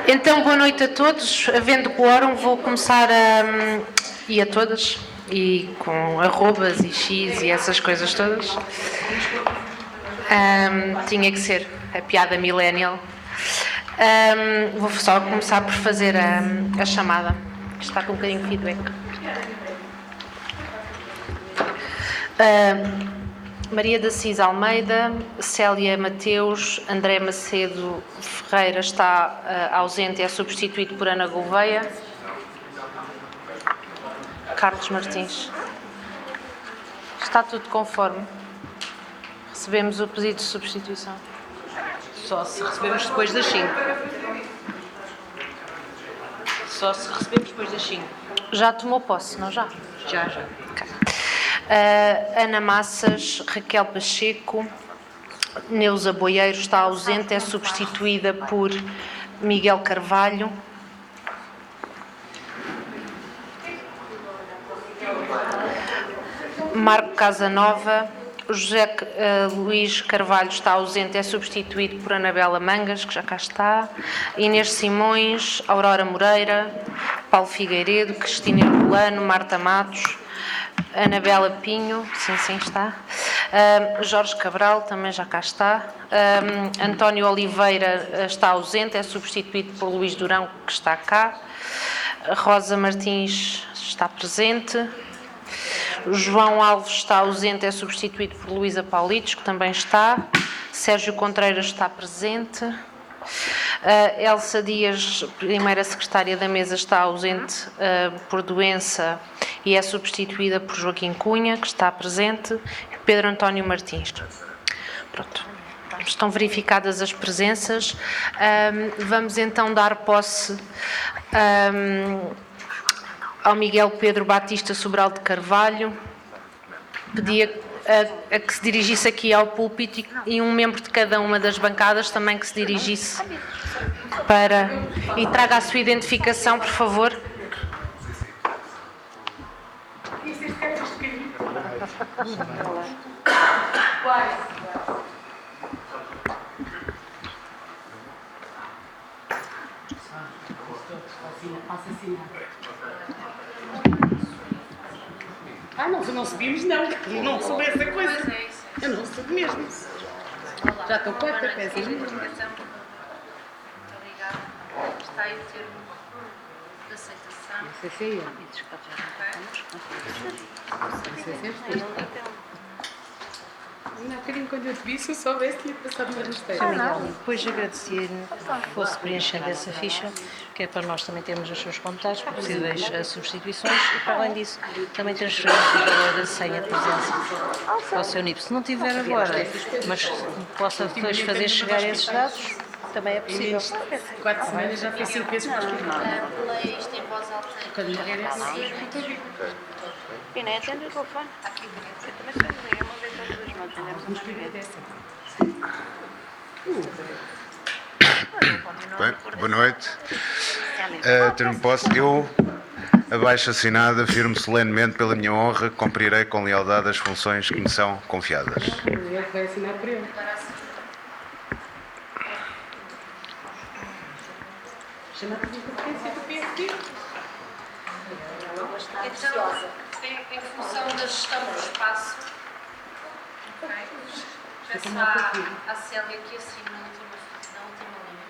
Então, boa noite a todos. Havendo quórum, vou começar e a todas, e com arrobas e x e essas coisas todas. Tinha que ser a piada millennial. Vou só começar por fazer a chamada. Está com um bocadinho de feedback. Maria da Cis Almeida, Célia Mateus, André Macedo Ferreira está ausente e é substituído por Ana Gouveia. Carlos Martins. Está tudo conforme. Recebemos o pedido de substituição. Só se recebemos depois das 5. Só se recebemos depois das 5. Já tomou posse, não já? Já. Okay. Ana Massas, Raquel Pacheco, Neuza Boieiro está ausente, é substituída por Miguel Carvalho. Marco Casanova, José Luís Carvalho está ausente, é substituído por Anabela Mangas, que já cá está. Inês Simões, Aurora Moreira, Paulo Figueiredo, Cristina Herculano, Marta Matos, Anabela Pinho, sim, está. Jorge Cabral, também já cá está. António Oliveira está ausente, é substituído por Luís Durão, que está cá. Rosa Martins está presente. João Alves está ausente, é substituído por Luísa Paulitos, que também está. Sérgio Contreiras está presente. Elsa Dias, primeira secretária da mesa, está ausente por doença e é substituída por Joaquim Cunha, que está presente, e Pedro António Martins. Pronto. Estão verificadas as presenças. Vamos então dar posse ao Miguel Pedro Batista Sobral de Carvalho. Pedia a que se dirigisse aqui ao púlpito e um membro de cada uma das bancadas também que se dirigisse para... E traga a sua identificação, por favor. Não subimos não. Não soube essa coisa. Eu não soube mesmo. Já estou com a peça. Muito obrigada. Está aí o termo de aceitação. Não sei se é eu. Não, querido, quando eu te vi, se eu soubesse, tinha passado uma rasteira. Depois agradecer-lhe que fosse preenchendo essa ficha, que é para nós também termos os seus contatos, possíveis substituições, e para além disso, também transferir o valor da senha de presença ao seu NIP. Se não tiver agora, mas possa depois fazer chegar esses dados, também é possível. 4 semanas já foi 5 vezes para os Leia isto em voz alta. quando morrer é assim. E nem atende o telefone. Eu também sei dizer, uma vez ou duas, nós atendemos uma vez. Bem, boa noite. Termo posse. Eu, abaixo assinado, afirmo solenemente pela minha honra que cumprirei com lealdade as funções que me são confiadas. Ele vai assinar por ele. Chamada de competência do PSD. Então, em função da gestão do espaço, peço à Célia que assine na última linha.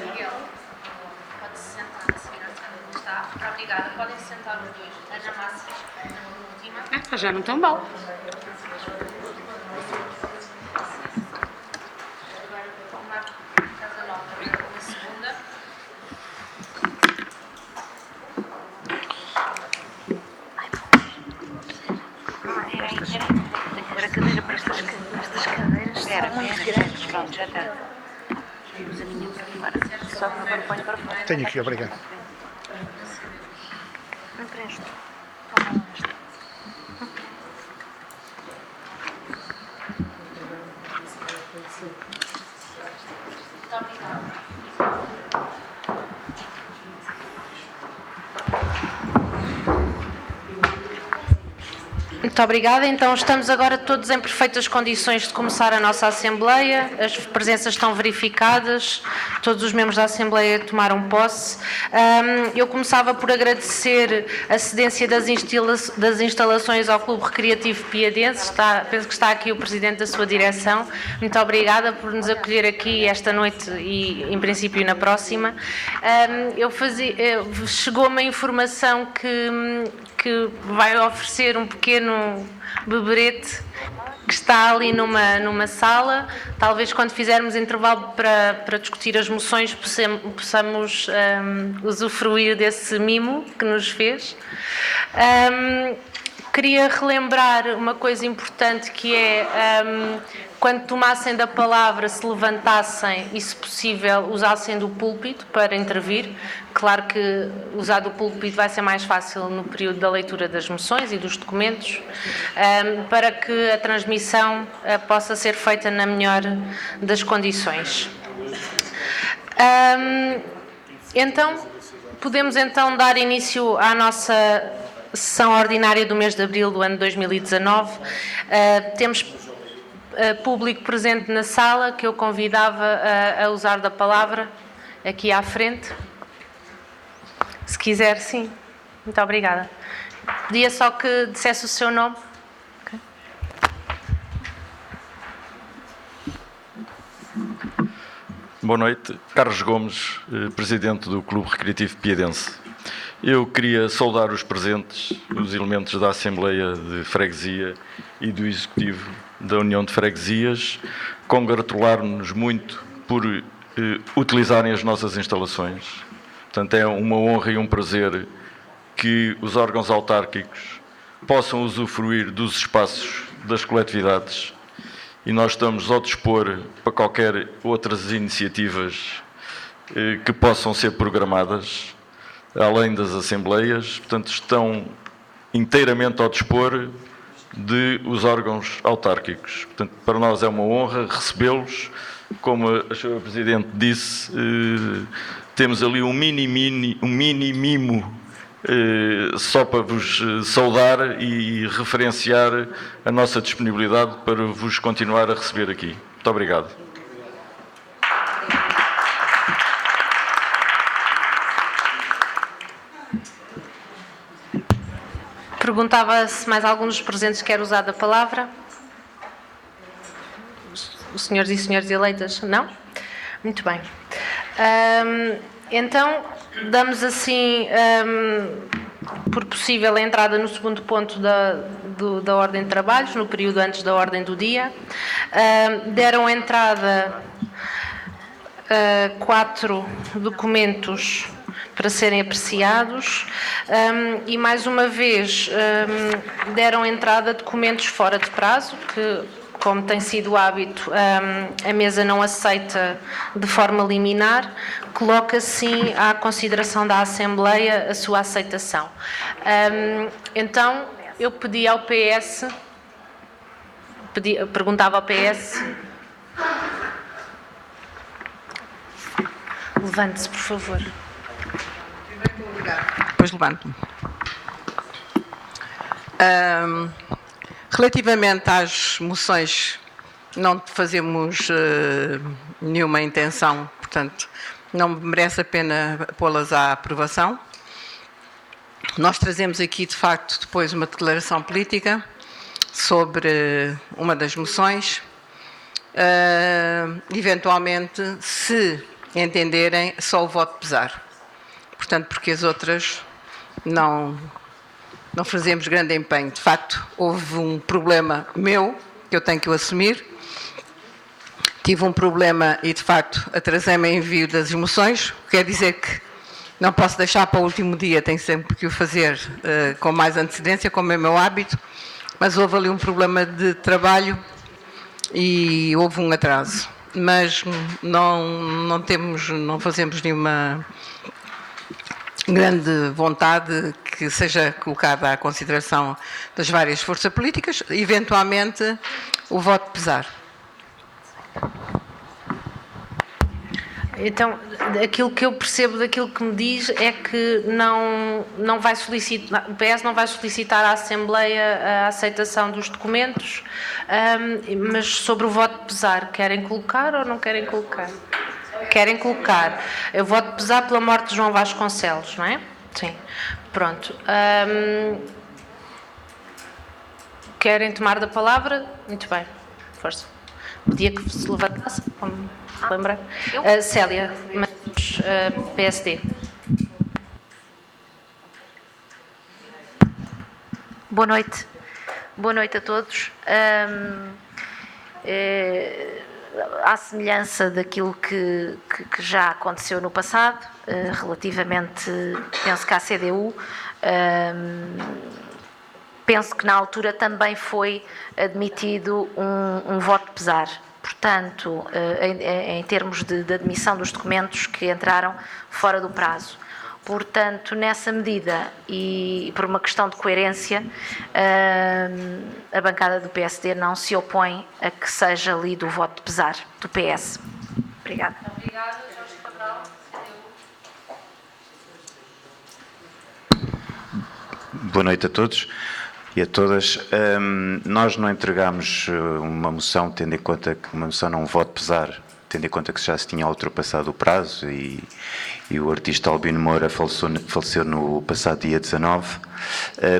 Miguel, pode-se sentar a seguir a Célia. Está? Obrigada. Podem sentar os dois. Ana Massas, última. Já não estão mal. Tem que ver a cadeira para estas cadeiras. São muito grandes. Pronto, já está. Os aninhos agora. Só que agora põe para fora. Tenho aqui, obrigado. Não presto. Toma esta. Muito obrigada. Muito obrigada. Então, estamos agora todos em perfeitas condições de começar a nossa Assembleia. As presenças estão verificadas, todos os membros da Assembleia tomaram posse. Eu começava por agradecer a cedência das instalações ao Clube Recreativo Piadense. Penso que está aqui o Presidente da sua direção. Muito obrigada por nos acolher aqui esta noite e, em princípio, na próxima. Chegou-me a informação que vai oferecer um pequeno beberete que está ali numa sala. Talvez quando fizermos intervalo para discutir as moções possamos usufruir desse mimo que nos fez. Queria relembrar uma coisa importante, que é quando tomassem da palavra, se levantassem e, se possível, usassem do púlpito para intervir. Claro que usar do púlpito vai ser mais fácil no período da leitura das moções e dos documentos, para que a transmissão possa ser feita na melhor das condições. Então, podemos então dar início à nossa sessão ordinária do mês de abril do ano 2019. Temos público presente na sala, que eu convidava a usar da palavra aqui à frente. Se quiser, sim. Muito obrigada. Pedia só que dissesse o seu nome. Okay. Boa noite. Carlos Gomes, Presidente do Clube Recreativo Piadense. Eu queria saudar os presentes, os elementos da Assembleia de Freguesia e do Executivo da União de Freguesias, congratular-nos muito por utilizarem as nossas instalações. Portanto, é uma honra e um prazer que os órgãos autárquicos possam usufruir dos espaços das coletividades, e nós estamos ao dispor para qualquer outras iniciativas que possam ser programadas, além das assembleias. Portanto, estão inteiramente ao dispor de os órgãos autárquicos. Portanto, para nós é uma honra recebê-los. Como a Sra. Presidente disse, temos ali um mini mimo só para vos saudar e referenciar a nossa disponibilidade para vos continuar a receber aqui. Muito obrigado. Perguntava se mais algum dos presentes quer usar da palavra. Os senhores e senhoras eleitas, não? Muito bem. Então, damos assim, por possível, a entrada no segundo ponto da ordem de trabalhos, no período antes da ordem do dia. Deram entrada 4 documentos para serem apreciados, e mais uma vez deram entrada a documentos fora de prazo, que, como tem sido o hábito, a mesa não aceita de forma liminar, coloca sim à consideração da Assembleia a sua aceitação. Então, eu pedi ao PS, perguntava ao PS, levante-se, por favor. Depois levanto-me. Relativamente às moções, não fazemos nenhuma intenção, portanto, não merece a pena pô-las à aprovação. Nós trazemos aqui, de facto, depois uma declaração política sobre uma das moções. Eventualmente, se entenderem, só o voto pesar. Portanto, porque as outras não fazemos grande empenho. De facto, houve um problema meu, que eu tenho que o assumir. Tive um problema e, de facto, atrasei-me em envio das moções. Quer dizer que não posso deixar para o último dia, tenho sempre que o fazer com mais antecedência, como é meu hábito. Mas houve ali um problema de trabalho e houve um atraso. Mas não fazemos nenhuma grande vontade que seja colocada à consideração das várias forças políticas, eventualmente o voto pesar. Então, aquilo que eu percebo daquilo que me diz é que não vai solicitar, o PS não vai solicitar à Assembleia a aceitação dos documentos, mas sobre o voto pesar, querem colocar ou não querem colocar? Querem colocar. Eu voto pesar pela morte de João Vasconcelos, não é? Sim. Pronto. Querem tomar da palavra? Muito bem. Força. Pedia que se levantasse, para me lembrar. Célia, PSD. Boa noite. Boa noite a todos. À semelhança daquilo que já aconteceu no passado, relativamente, penso que à CDU, penso que na altura também foi admitido um voto pesar. Portanto, em termos de admissão dos documentos que entraram fora do prazo. Portanto, nessa medida e por uma questão de coerência, a bancada do PSD não se opõe a que seja lido o voto de pesar do PS. Obrigada. Obrigada, Jorge Cabral. Boa noite a todos e a todas. Nós não entregamos uma moção, tendo em conta que uma moção não voto pesar, tendo em conta que já se tinha ultrapassado o prazo e o artista Albino Moura faleceu no passado dia 19,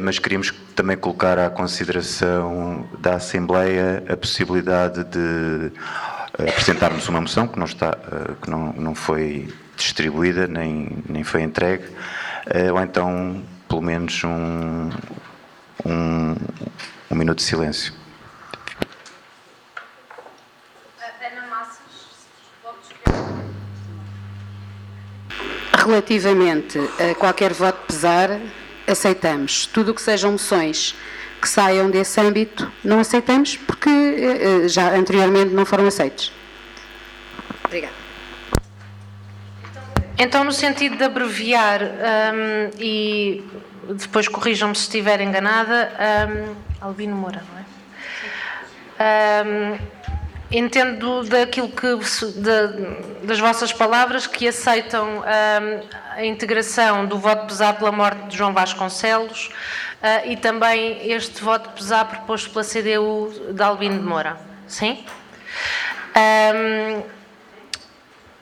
mas queríamos também colocar à consideração da Assembleia a possibilidade de apresentarmos uma moção que não foi distribuída nem foi entregue, ou então pelo menos um minuto de silêncio. Relativamente a qualquer voto pesar, aceitamos. Tudo o que sejam moções que saiam desse âmbito, não aceitamos, porque já anteriormente não foram aceitos. Obrigada. Então, no sentido de abreviar, e depois corrijam-me se estiver enganada, Albino Moura, não é? Entendo daquilo das vossas palavras que aceitam a integração do voto pesar pela morte de João Vasconcelos e também este voto pesar proposto pela CDU de Albino de Moura. Sim?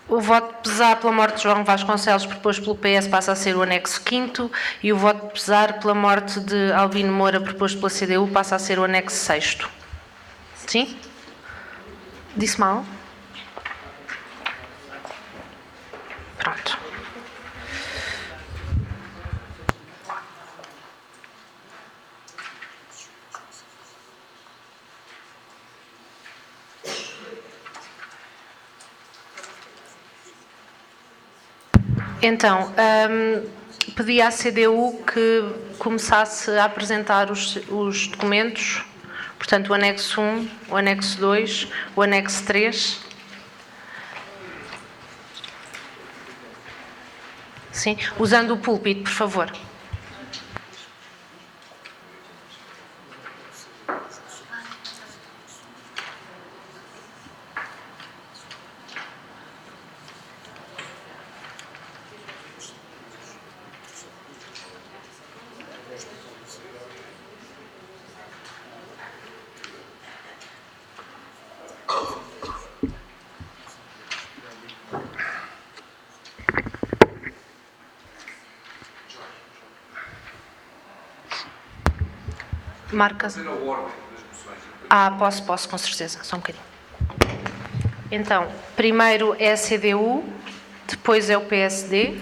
O voto pesar pela morte de João Vasconcelos proposto pelo PS passa a ser o anexo 5º e o voto pesar pela morte de Albino Moura proposto pela CDU passa a ser o anexo 6º. Sim? Disse mal? Pronto. Então, pedi à CDU que começasse a apresentar os documentos, portanto, o anexo 1, o anexo 2, o anexo 3. Sim, usando o púlpito, por favor. Marcas. Posso, com certeza, só um bocadinho. Então, primeiro é a CDU, depois é o PSD,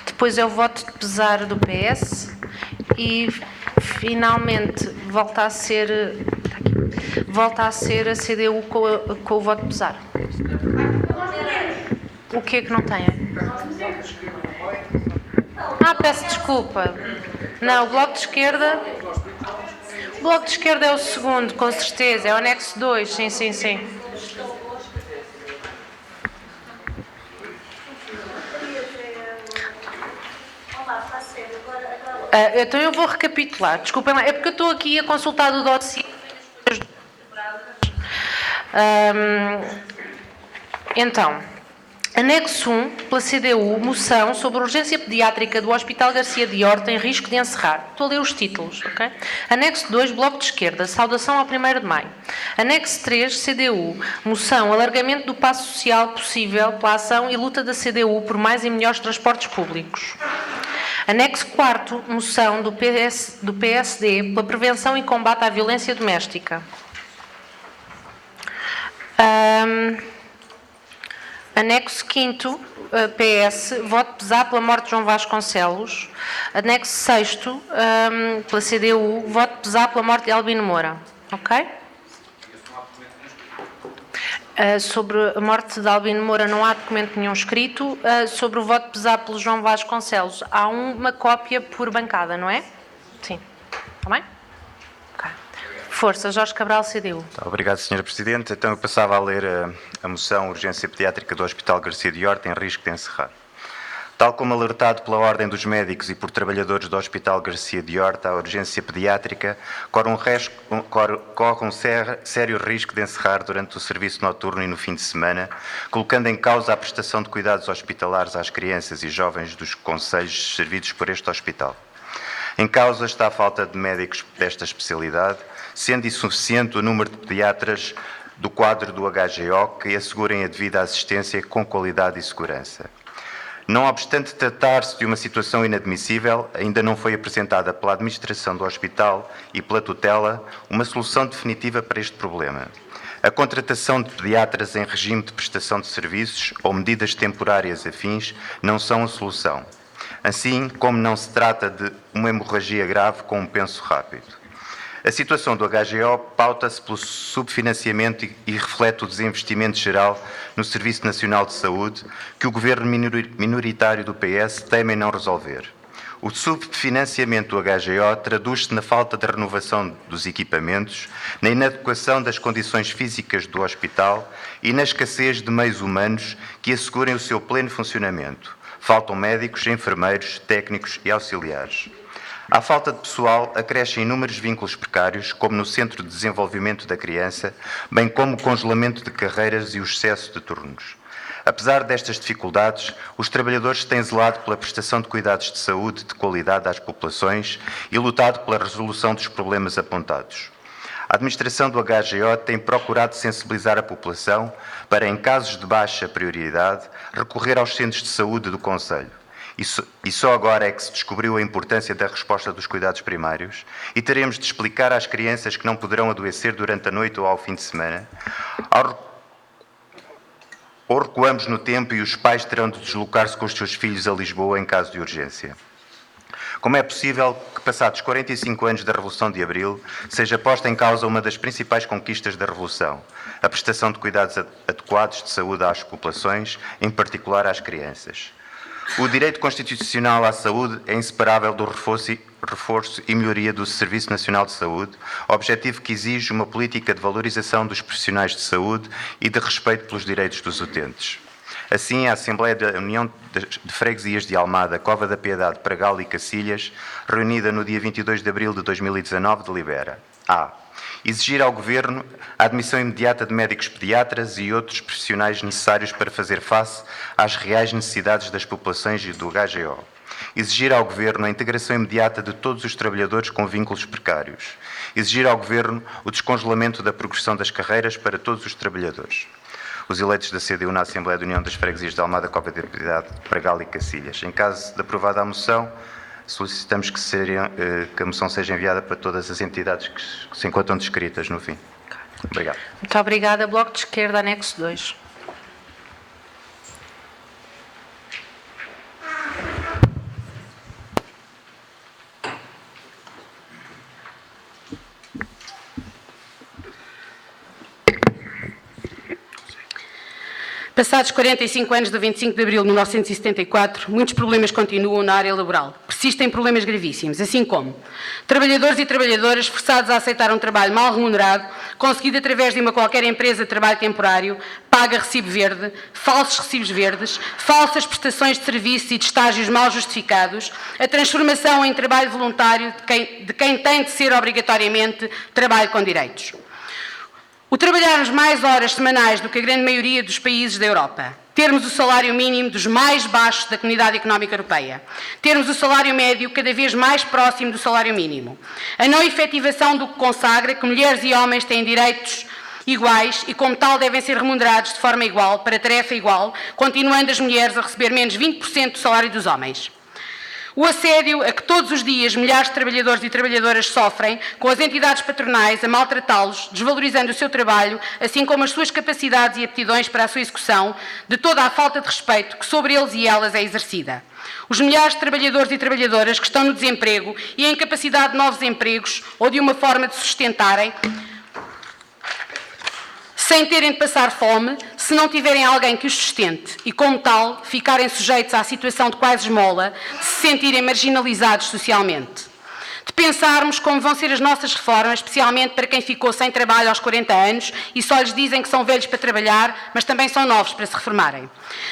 depois é o voto de pesar do PS e, finalmente, volta a ser a CDU com o voto de pesar. O que é que não tem? Peço desculpa. Não, o Bloco de Esquerda... O Bloco de Esquerda é o segundo, com certeza. É o anexo 2, sim. Então eu vou recapitular. Desculpem lá, é porque eu estou aqui a consultar o dossiê. Então, Anexo 1, pela CDU, moção sobre urgência pediátrica do Hospital Garcia de Horta em risco de encerrar. Estou a ler os títulos, ok? Anexo 2, Bloco de Esquerda, saudação ao 1º de Maio. Anexo 3, CDU, moção, alargamento do passo social possível pela ação e luta da CDU por mais e melhores transportes públicos. Anexo 4, moção do PSD pela prevenção e combate à violência doméstica. Anexo 5º, PS, voto pesar pela morte de João Vasconcelos. Anexo 6º, pela CDU, voto pesar pela morte de Albino Moura. Ok? Sobre a morte de Albino Moura não há documento nenhum escrito. Sobre o voto pesar pelo João Vasconcelos, há uma cópia por bancada, não é? Sim. Está bem? Ok. Força, Jorge Cabral, CDU. Obrigado, Sra. Presidente. Então eu passava a ler a moção Urgência Pediátrica do Hospital Garcia de Horta em risco de encerrar. Tal como alertado pela Ordem dos Médicos e por trabalhadores do Hospital Garcia de Horta, a urgência pediátrica corre um sério risco de encerrar durante o serviço noturno e no fim de semana, colocando em causa a prestação de cuidados hospitalares às crianças e jovens dos concelhos servidos por este hospital. Em causa está a falta de médicos desta especialidade, sendo insuficiente o número de pediatras do quadro do HGO que assegurem a devida assistência com qualidade e segurança. Não obstante tratar-se de uma situação inadmissível, ainda não foi apresentada pela administração do hospital e pela tutela uma solução definitiva para este problema. A contratação de pediatras em regime de prestação de serviços ou medidas temporárias afins não são a solução. Assim como não se trata de uma hemorragia grave com um penso rápido. A situação do HGO pauta-se pelo subfinanciamento e reflete o desinvestimento geral no Serviço Nacional de Saúde que o governo minoritário do PS teme em não resolver. O subfinanciamento do HGO traduz-se na falta de renovação dos equipamentos, na inadequação das condições físicas do hospital e na escassez de meios humanos que assegurem o seu pleno funcionamento. Faltam médicos, enfermeiros, técnicos e auxiliares. À falta de pessoal, acrescem inúmeros vínculos precários, como no Centro de Desenvolvimento da Criança, bem como o congelamento de carreiras e o excesso de turnos. Apesar destas dificuldades, os trabalhadores têm zelado pela prestação de cuidados de saúde de qualidade às populações e lutado pela resolução dos problemas apontados. A administração do HGO tem procurado sensibilizar a população para, em casos de baixa prioridade, recorrer aos centros de saúde do concelho. E só agora é que se descobriu a importância da resposta dos cuidados primários e teremos de explicar às crianças que não poderão adoecer durante a noite ou ao fim de semana. Ou recuamos no tempo e os pais terão de deslocar-se com os seus filhos a Lisboa em caso de urgência. Como é possível que, passados 45 anos da Revolução de Abril, seja posta em causa uma das principais conquistas da Revolução, a prestação de cuidados adequados de saúde às populações, em particular às crianças? O direito constitucional à saúde é inseparável do reforço e melhoria do Serviço Nacional de Saúde, objetivo que exige uma política de valorização dos profissionais de saúde e de respeito pelos direitos dos utentes. Assim, a Assembleia da União de Freguesias de Almada, Cova da Piedade, Pragal e Cacilhas, reunida no dia 22 de abril de 2019, delibera: A. Exigir ao Governo a admissão imediata de médicos pediatras e outros profissionais necessários para fazer face às reais necessidades das populações e do HGO. Exigir ao Governo a integração imediata de todos os trabalhadores com vínculos precários. Exigir ao Governo o descongelamento da progressão das carreiras para todos os trabalhadores. Os eleitos da CDU na Assembleia da União das Freguesias de Almada, Cova da Piedade, Pragal e Cacilhas. Em caso de aprovada a moção, solicitamos que a moção seja enviada para todas as entidades que se encontram descritas no fim. Obrigado. Muito obrigada. Bloco de Esquerda, anexo 2. Passados 45 anos do 25 de abril de 1974, muitos problemas continuam na área laboral. Persistem problemas gravíssimos, assim como trabalhadores e trabalhadoras forçados a aceitar um trabalho mal remunerado, conseguido através de uma qualquer empresa de trabalho temporário, paga recibo verde, falsos recibos verdes, falsas prestações de serviços e de estágios mal justificados, a transformação em trabalho voluntário de quem tem de ser obrigatoriamente trabalho com direitos. O trabalharmos mais horas semanais do que a grande maioria dos países da Europa, termos o salário mínimo dos mais baixos da Comunidade Económica Europeia, termos o salário médio cada vez mais próximo do salário mínimo, a não efetivação do que consagra que mulheres e homens têm direitos iguais e, como tal, devem ser remunerados de forma igual, para tarefa igual, continuando as mulheres a receber menos 20% do salário dos homens. O assédio a que todos os dias milhares de trabalhadores e trabalhadoras sofrem, com as entidades patronais a maltratá-los, desvalorizando o seu trabalho, assim como as suas capacidades e aptidões para a sua execução, de toda a falta de respeito que sobre eles e elas é exercida. Os milhares de trabalhadores e trabalhadoras que estão no desemprego e a incapacidade de novos empregos ou de uma forma de sustentarem, sem terem de passar fome, se não tiverem alguém que os sustente e, como tal, ficarem sujeitos à situação de quase esmola, de se sentirem marginalizados socialmente. De pensarmos como vão ser as nossas reformas, especialmente para quem ficou sem trabalho aos 40 anos e só lhes dizem que são velhos para trabalhar, mas também são novos para se reformarem.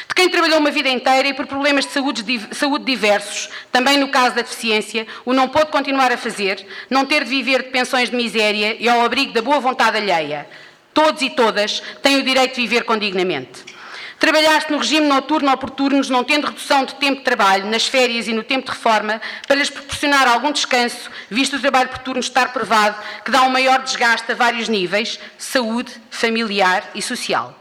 De quem trabalhou uma vida inteira e por problemas de saúde diversos, também no caso da deficiência, o não pôde continuar a fazer, não ter de viver de pensões de miséria e ao abrigo da boa vontade alheia. Todos e todas têm o direito de viver condignamente. Trabalhar-se no regime noturno ou por turnos, não tendo redução de tempo de trabalho, nas férias e no tempo de reforma, para lhes proporcionar algum descanso, visto o trabalho por turnos estar provado que dá um maior desgaste a vários níveis, saúde, familiar e social.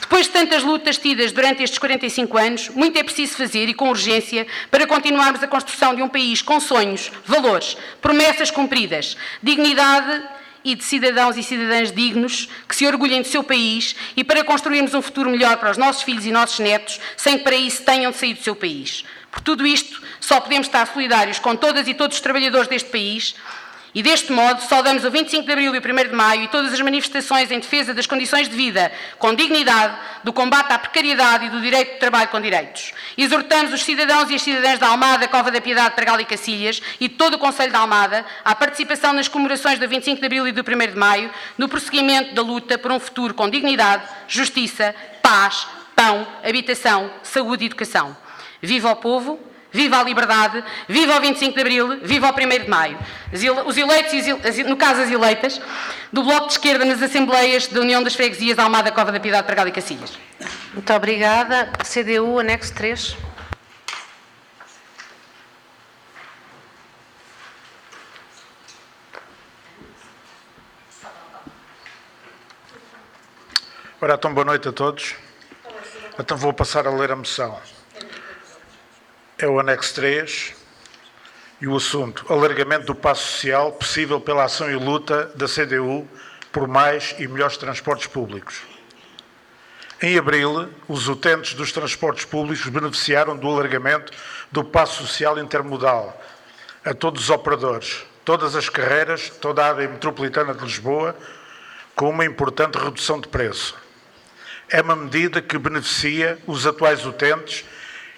Depois de tantas lutas tidas durante estes 45 anos, muito é preciso fazer e com urgência para continuarmos a construção de um país com sonhos, valores, promessas cumpridas, dignidade e de cidadãos e cidadãs dignos que se orgulhem do seu país e para construirmos um futuro melhor para os nossos filhos e nossos netos, sem que para isso tenham de sair do seu país. Por tudo isto, só podemos estar solidários com todas e todos os trabalhadores deste país e, deste modo, saudamos o 25 de Abril e o 1º de Maio e todas as manifestações em defesa das condições de vida com dignidade, do combate à precariedade e do direito de trabalho com direitos. Exortamos os cidadãos e as cidadãs da Almada, Cova da Piedade, Tragal e Cacilhas e de todo o Concelho da Almada à participação nas comemorações do 25 de Abril e do 1º de Maio, no prosseguimento da luta por um futuro com dignidade, justiça, paz, pão, habitação, saúde e educação. Viva o povo! Viva a liberdade, viva o 25 de Abril, viva o 1º de Maio. Os eleitos, no caso as eleitas, do Bloco de Esquerda nas Assembleias da União das Freguesias Almada, Cova da Piedade, Tragal e Cacilhas. Muito obrigada. CDU, anexo 3. Ora, então, boa noite a todos. Então vou passar a ler a moção. É o anexo 3 e o assunto: alargamento do passo social possível pela ação e luta da CDU por mais e melhores transportes públicos. Em abril, os utentes dos transportes públicos beneficiaram do alargamento do passo social intermodal a todos os operadores, todas as carreiras, toda a área metropolitana de Lisboa, com uma importante redução de preço. É uma medida que beneficia os atuais utentes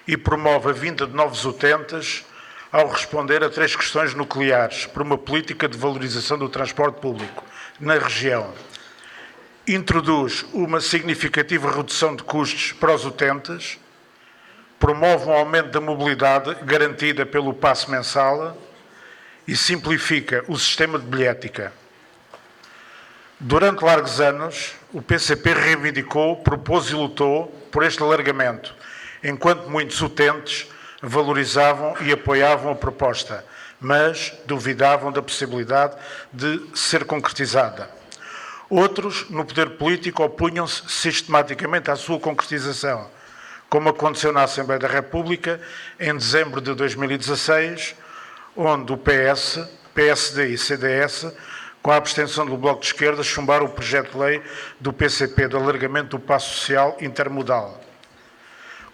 e promove a vinda de novos utentes ao responder a 3 questões nucleares por uma política de valorização do transporte público na região. Introduz uma significativa redução de custos para os utentes, promove um aumento da mobilidade garantida pelo passe mensal e simplifica o sistema de bilhética. Durante largos anos, o PCP reivindicou, propôs e lutou por este alargamento, enquanto muitos utentes valorizavam e apoiavam a proposta, mas duvidavam da possibilidade de ser concretizada. Outros, no poder político, opunham-se sistematicamente à sua concretização, como aconteceu na Assembleia da República em dezembro de 2016, onde o PS, PSD e CDS, com a abstenção do Bloco de Esquerda, chumbaram o projeto de lei do PCP de alargamento do passo social intermodal.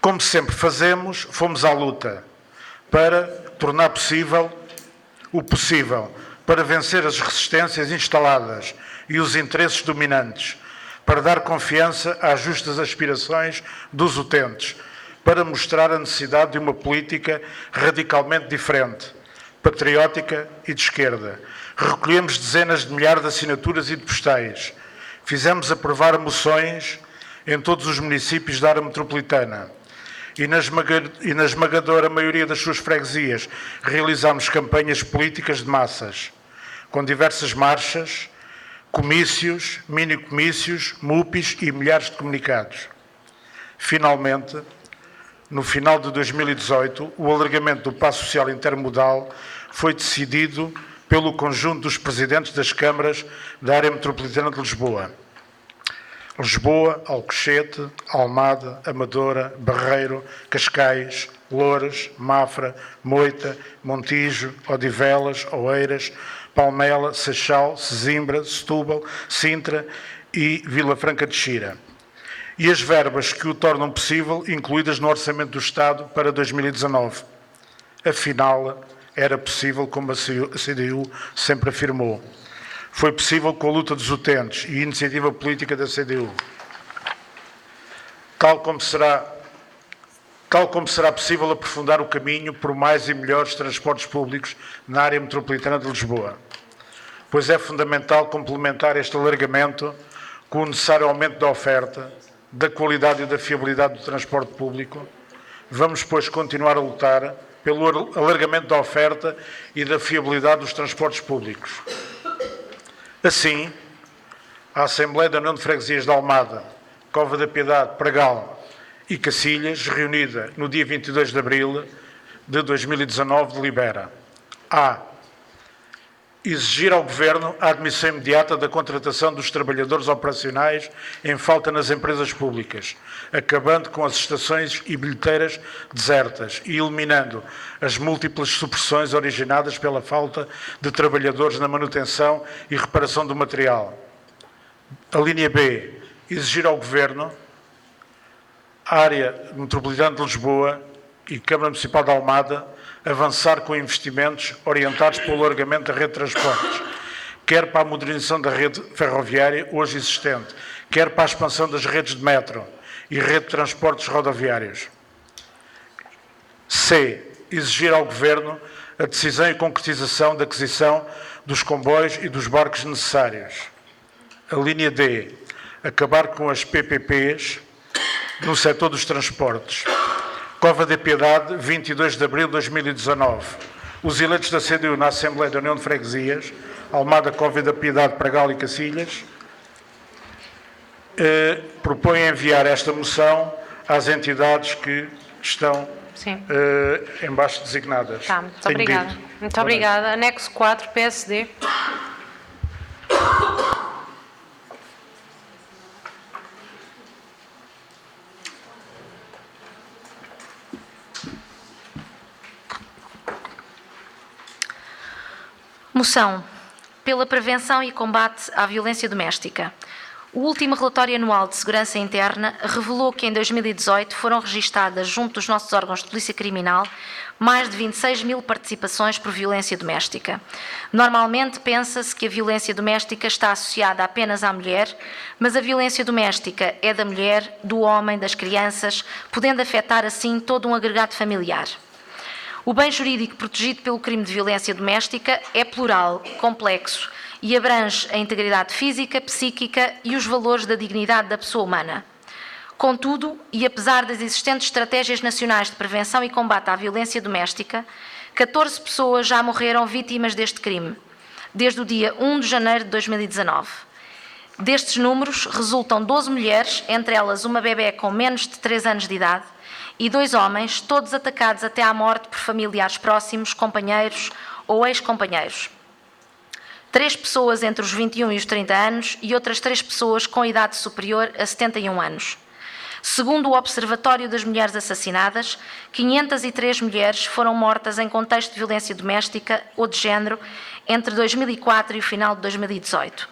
Como sempre fazemos, fomos à luta para tornar possível o possível, para vencer as resistências instaladas e os interesses dominantes, para dar confiança às justas aspirações dos utentes, para mostrar a necessidade de uma política radicalmente diferente, patriótica e de esquerda. Recolhemos dezenas de milhares de assinaturas e de postais. Fizemos aprovar moções em todos os municípios da área metropolitana. E na esmagadora maioria das suas freguesias realizámos campanhas políticas de massas, com diversas marchas, comícios, mini-comícios, MUPIs e milhares de comunicados. Finalmente, no final de 2018, o alargamento do Passo Social Intermodal foi decidido pelo conjunto dos presidentes das câmaras da área metropolitana de Lisboa. Lisboa, Alcochete, Almada, Amadora, Barreiro, Cascais, Loures, Mafra, Moita, Montijo, Odivelas, Oeiras, Palmela, Seixal, Sesimbra, Setúbal, Sintra e Vila Franca de Xira. E as verbas que o tornam possível, incluídas no Orçamento do Estado para 2019. Afinal, era possível, como a CDU sempre afirmou. Foi possível com a luta dos utentes e a iniciativa política da CDU. Tal como será possível aprofundar o caminho por mais e melhores transportes públicos na área metropolitana de Lisboa. Pois é fundamental complementar este alargamento com o necessário aumento da oferta, da qualidade e da fiabilidade do transporte público. Vamos, pois, continuar a lutar pelo alargamento da oferta e da fiabilidade dos transportes públicos. Assim, a Assembleia da União de Freguesias de Almada, Cova da Piedade, Pregal e Cacilhas, reunida no dia 22 de abril de 2019, delibera: A. Exigir ao Governo a admissão imediata da contratação dos trabalhadores operacionais em falta nas empresas públicas, acabando com as estações e bilheteiras desertas e eliminando as múltiplas supressões originadas pela falta de trabalhadores na manutenção e reparação do material. A linha B. Exigir ao Governo, Área Metropolitana de Lisboa e Câmara Municipal de Almada avançar com investimentos orientados para o alargamento da rede de transportes, quer para a modernização da rede ferroviária hoje existente, quer para a expansão das redes de metro e rede de transportes rodoviários. C. Exigir ao Governo a decisão e concretização da aquisição dos comboios e dos barcos necessários. A linha D. Acabar com as PPPs no setor dos transportes. Cova da Piedade, 22 de abril de 2019. Os eleitos da CDU na Assembleia da União de Freguesias, Almada, Cova da Piedade, Pregal e Cacilhas, propõem enviar esta moção às entidades que estão em baixo designadas. Tá, muito obrigada. Muito obrigada. Anexo 4, PSD. Moção pela prevenção e combate à violência doméstica. O último relatório anual de segurança interna revelou que em 2018 foram registadas junto dos nossos órgãos de polícia criminal mais de 26 mil participações por violência doméstica. Normalmente pensa-se que a violência doméstica está associada apenas à mulher, mas a violência doméstica é da mulher, do homem, das crianças, podendo afetar assim todo um agregado familiar. O bem jurídico protegido pelo crime de violência doméstica é plural, complexo e abrange a integridade física, psíquica e os valores da dignidade da pessoa humana. Contudo, e apesar das existentes estratégias nacionais de prevenção e combate à violência doméstica, 14 pessoas já morreram vítimas deste crime, desde o dia 1 de janeiro de 2019. Destes números resultam 12 mulheres, entre elas uma bebé com menos de 3 anos de idade, e 2 homens, todos atacados até à morte por familiares próximos, companheiros ou ex-companheiros. 3 pessoas entre os 21 e os 30 anos e outras 3 pessoas com idade superior a 71 anos. Segundo o Observatório das Mulheres Assassinadas, 503 mulheres foram mortas em contexto de violência doméstica ou de género entre 2004 e o final de 2018.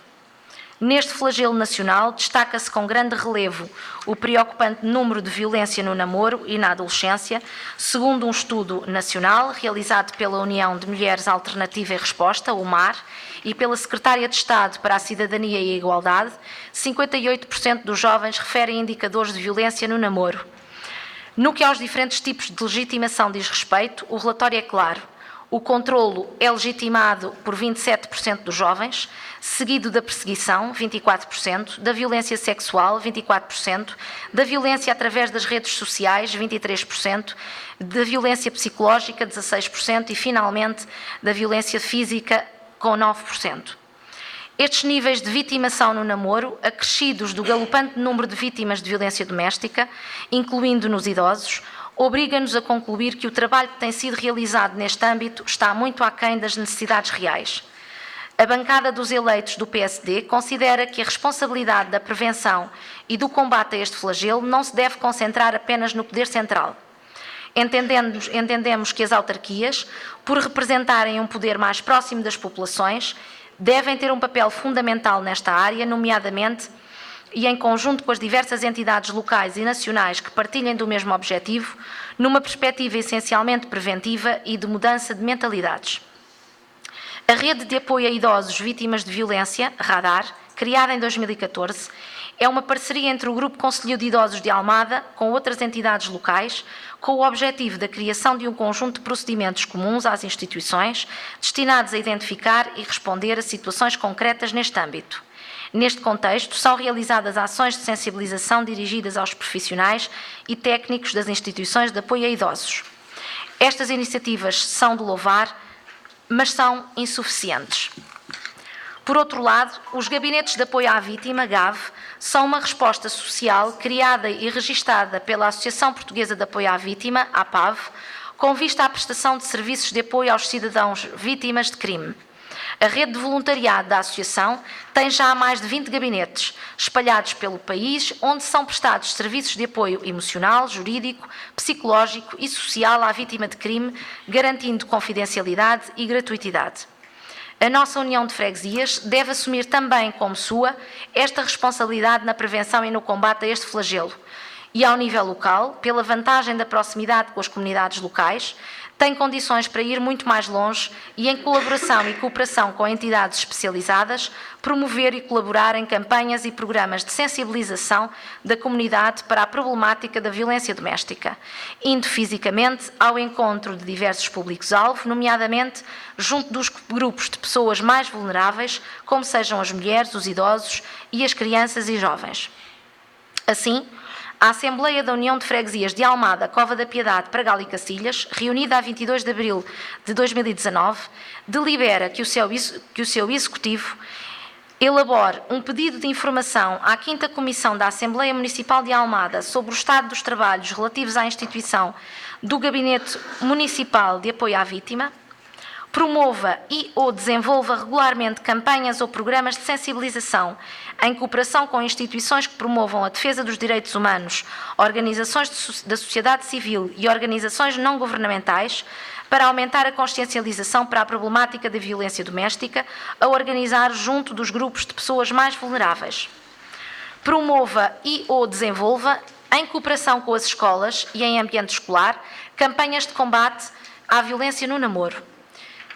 Neste flagelo nacional, destaca-se com grande relevo o preocupante número de violência no namoro e na adolescência, segundo um estudo nacional realizado pela União de Mulheres Alternativa e Resposta, UMAR, e pela Secretária de Estado para a Cidadania e a Igualdade, 58% dos jovens referem indicadores de violência no namoro. No que aos diferentes tipos de legitimação diz respeito, o relatório é claro. O controlo é legitimado por 27% dos jovens, seguido da perseguição, 24%, da violência sexual, 24%, da violência através das redes sociais, 23%, da violência psicológica, 16% e, finalmente, da violência física, com 9%. Estes níveis de vitimação no namoro, acrescidos do galopante número de vítimas de violência doméstica, incluindo nos idosos, obriga-nos a concluir que o trabalho que tem sido realizado neste âmbito está muito aquém das necessidades reais. A bancada dos eleitos do PSD considera que a responsabilidade da prevenção e do combate a este flagelo não se deve concentrar apenas no poder central. Entendemos que as autarquias, por representarem um poder mais próximo das populações, devem ter um papel fundamental nesta área, nomeadamente e em conjunto com as diversas entidades locais e nacionais que partilhem do mesmo objetivo, numa perspectiva essencialmente preventiva e de mudança de mentalidades. A Rede de Apoio a Idosos Vítimas de Violência, RADAR, criada em 2014, é uma parceria entre o Grupo Conselho de Idosos de Almada com outras entidades locais, com o objetivo da criação de um conjunto de procedimentos comuns às instituições, destinados a identificar e responder a situações concretas neste âmbito. Neste contexto, são realizadas ações de sensibilização dirigidas aos profissionais e técnicos das instituições de apoio a idosos. Estas iniciativas são de louvar, mas são insuficientes. Por outro lado, os gabinetes de apoio à vítima, GAV, são uma resposta social criada e registada pela Associação Portuguesa de Apoio à Vítima, APAV, com vista à prestação de serviços de apoio aos cidadãos vítimas de crime. A rede de voluntariado da Associação tem já mais de 20 gabinetes, espalhados pelo país, onde são prestados serviços de apoio emocional, jurídico, psicológico e social à vítima de crime, garantindo confidencialidade e gratuitidade. A nossa União de Freguesias deve assumir também como sua esta responsabilidade na prevenção e no combate a este flagelo. E ao nível local, pela vantagem da proximidade com as comunidades locais, tem condições para ir muito mais longe e, em colaboração e cooperação com entidades especializadas, promover e colaborar em campanhas e programas de sensibilização da comunidade para a problemática da violência doméstica, indo fisicamente ao encontro de diversos públicos-alvo, nomeadamente junto dos grupos de pessoas mais vulneráveis, como sejam as mulheres, os idosos e as crianças e jovens. Assim, a Assembleia da União de Freguesias de Almada, Cova da Piedade, Pragal e Cacilhas, reunida a 22 de abril de 2019, delibera que o seu Executivo elabore um pedido de informação à 5ª Comissão da Assembleia Municipal de Almada sobre o estado dos trabalhos relativos à instituição do Gabinete Municipal de Apoio à Vítima, promova e ou desenvolva regularmente campanhas ou programas de sensibilização em cooperação com instituições que promovam a defesa dos direitos humanos, organizações da sociedade civil e organizações não governamentais para aumentar a consciencialização para a problemática da violência doméstica a organizar junto dos grupos de pessoas mais vulneráveis. Promova e ou desenvolva, em cooperação com as escolas e em ambiente escolar, campanhas de combate à violência no namoro.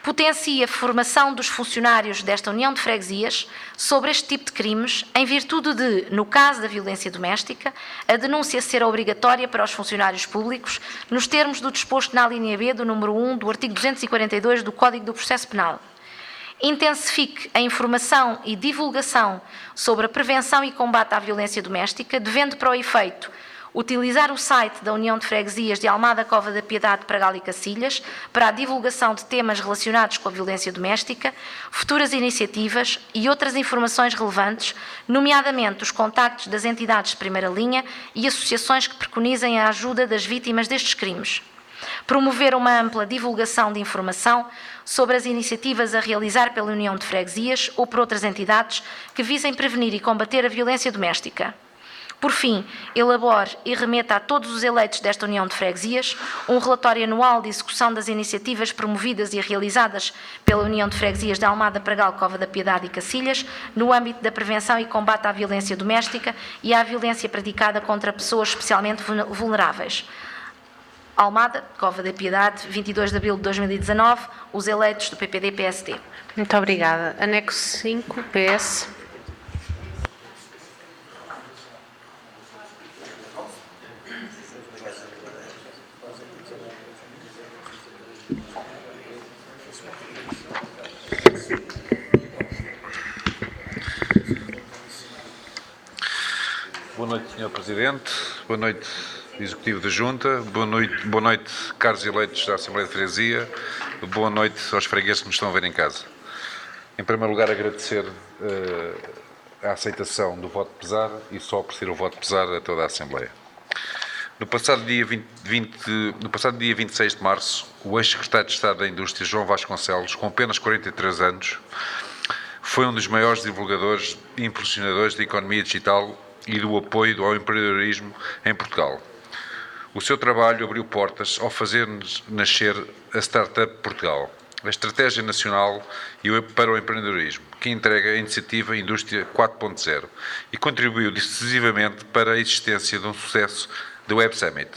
Potencia a formação dos funcionários desta União de Freguesias sobre este tipo de crimes, em virtude de, no caso da violência doméstica, a denúncia ser obrigatória para os funcionários públicos, nos termos do disposto na linha B do número 1 do artigo 242 do Código do Processo Penal. Intensifique a informação e divulgação sobre a prevenção e combate à violência doméstica, devendo para o efeito utilizar o site da União de Freguesias de Almada, Cova da Piedade, Pragal e Cacilhas para a divulgação de temas relacionados com a violência doméstica, futuras iniciativas e outras informações relevantes, nomeadamente os contactos das entidades de primeira linha e associações que preconizem a ajuda das vítimas destes crimes. Promover uma ampla divulgação de informação sobre as iniciativas a realizar pela União de Freguesias ou por outras entidades que visem prevenir e combater a violência doméstica. Por fim, elabore e remeta a todos os eleitos desta União de Freguesias um relatório anual de execução das iniciativas promovidas e realizadas pela União de Freguesias de Almada, Pragal, Cova da Piedade e Cacilhas no âmbito da prevenção e combate à violência doméstica e à violência praticada contra pessoas especialmente vulneráveis. Almada, Cova da Piedade, 22 de abril de 2019, os eleitos do PPD-PSD. Muito obrigada. Anexo 5, PS. Boa noite, Sr. Presidente. Boa noite, Executivo da Junta. Boa noite, caros eleitos da Assembleia de Freguesia. Boa noite aos fregueses que nos estão a ver em casa. Em primeiro lugar, agradecer a aceitação do voto pesar e só oferecer o voto pesar a toda a Assembleia. No passado dia 26 de março, o ex-secretário de Estado da Indústria, João Vasconcelos, com apenas 43 anos, foi um dos maiores divulgadores e impulsionadores da economia digital e do apoio ao empreendedorismo em Portugal. O seu trabalho abriu portas ao fazer nascer a Startup Portugal, a Estratégia Nacional para o Empreendedorismo, que entrega a iniciativa Indústria 4.0 e contribuiu decisivamente para a existência de um sucesso do Web Summit,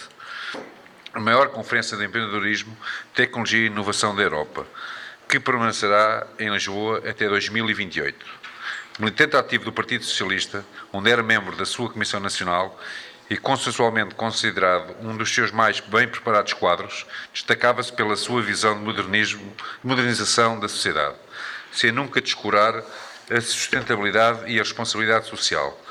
a maior conferência de empreendedorismo, tecnologia e inovação da Europa, que permanecerá em Lisboa até 2028. Militante ativo do Partido Socialista, onde era membro da sua Comissão Nacional e consensualmente considerado um dos seus mais bem preparados quadros, destacava-se pela sua visão de modernização da sociedade, sem nunca descurar a sustentabilidade e a responsabilidade social,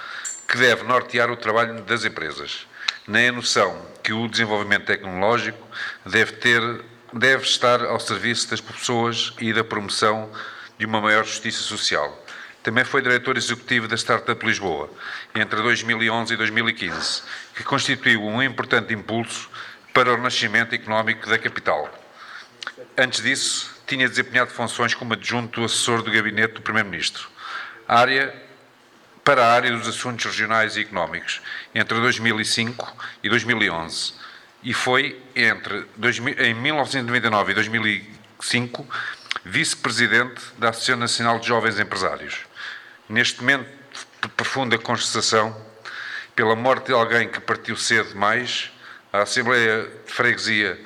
que deve nortear o trabalho das empresas, nem a noção que o desenvolvimento tecnológico deve estar ao serviço das pessoas e da promoção de uma maior justiça social. Também foi diretor executivo da Startup Lisboa, entre 2011 e 2015, que constituiu um importante impulso para o renascimento económico da capital. Antes disso, tinha desempenhado funções como adjunto assessor do gabinete do Primeiro-Ministro, para a área dos assuntos regionais e económicos, entre 2005 e 2011, e foi, em 1999 e 2005, vice-presidente da Associação Nacional de Jovens Empresários. Neste momento de profunda constatação, pela morte de alguém que partiu cedo demais, a Assembleia de Freguesia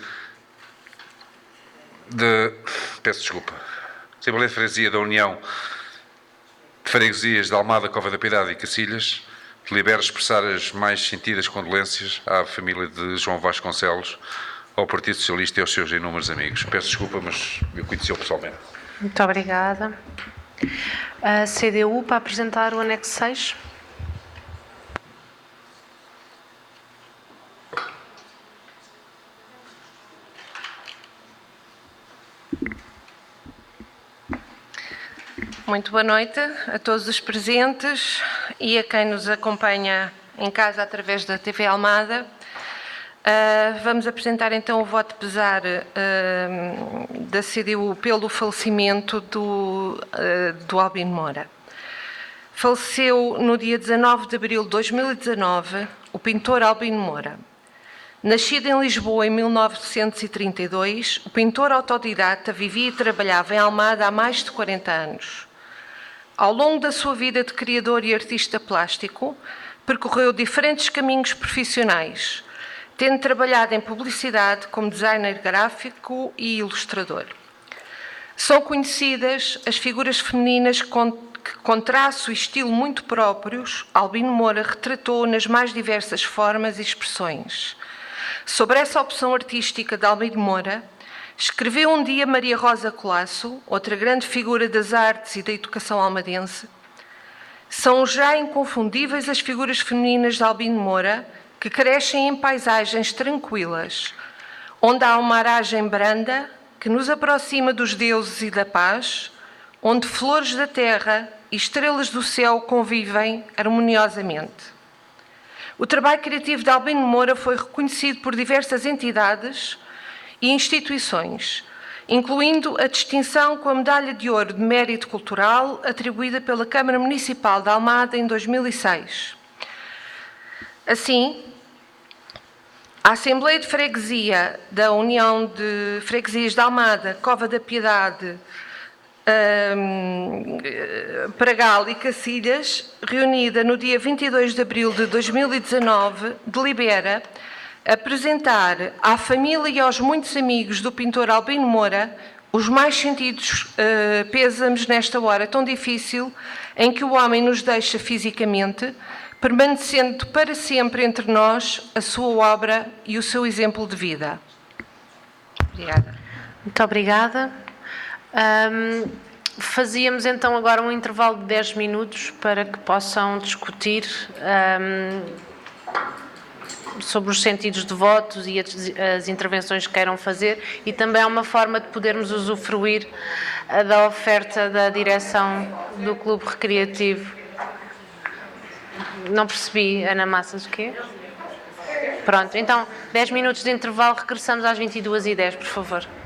Assembleia de Freguesia da União de Freguesias de Almada, Cova da Piedade e Cacilhas, delibera expressar as mais sentidas condolências à família de João Vasconcelos, ao Partido Socialista e aos seus inúmeros amigos. Peço desculpa, mas eu conheci-o pessoalmente. Muito obrigada. A CDU, para apresentar o anexo 6. Muito boa noite a todos os presentes e a quem nos acompanha em casa através da TV Almada. Vamos apresentar então o voto pesar da CDU pelo falecimento do Albino Moura. Faleceu no dia 19 de abril de 2019 o pintor Albino Moura. Nascido em Lisboa em 1932, o pintor autodidata vivia e trabalhava em Almada há mais de 40 anos. Ao longo da sua vida de criador e artista plástico, percorreu diferentes caminhos profissionais, tendo trabalhado em publicidade como designer gráfico e ilustrador. São conhecidas as figuras femininas que, com traço e estilo muito próprios, Albino Moura retratou nas mais diversas formas e expressões. Sobre essa opção artística de Albino Moura, escreveu um dia Maria Rosa Colasso, outra grande figura das artes e da educação almadense. São já inconfundíveis as figuras femininas de Albino Moura, que crescem em paisagens tranquilas, onde há uma aragem branda que nos aproxima dos deuses e da paz, onde flores da terra e estrelas do céu convivem harmoniosamente. O trabalho criativo de Albino Moura foi reconhecido por diversas entidades e instituições, incluindo a distinção com a Medalha de Ouro de Mérito Cultural atribuída pela Câmara Municipal de Almada em 2006. Assim, a Assembleia de Freguesia da União de Freguesias de Almada, Cova da Piedade, Pragal e Cacilhas, reunida no dia 22 de abril de 2019, delibera apresentar à família e aos muitos amigos do pintor Albino Moura os mais sentidos pêsames nesta hora tão difícil em que o homem nos deixa fisicamente, permanecendo para sempre entre nós a sua obra e o seu exemplo de vida. Obrigada. Muito obrigada. Fazíamos então agora um intervalo de 10 minutos para que possam discutir sobre os sentidos de votos e as intervenções que queiram fazer, e também é uma forma de podermos usufruir da oferta da direção do Clube Recreativo. Não percebi, Ana Massas, o quê? Pronto, então 10 minutos de intervalo, regressamos às 22h10, por favor.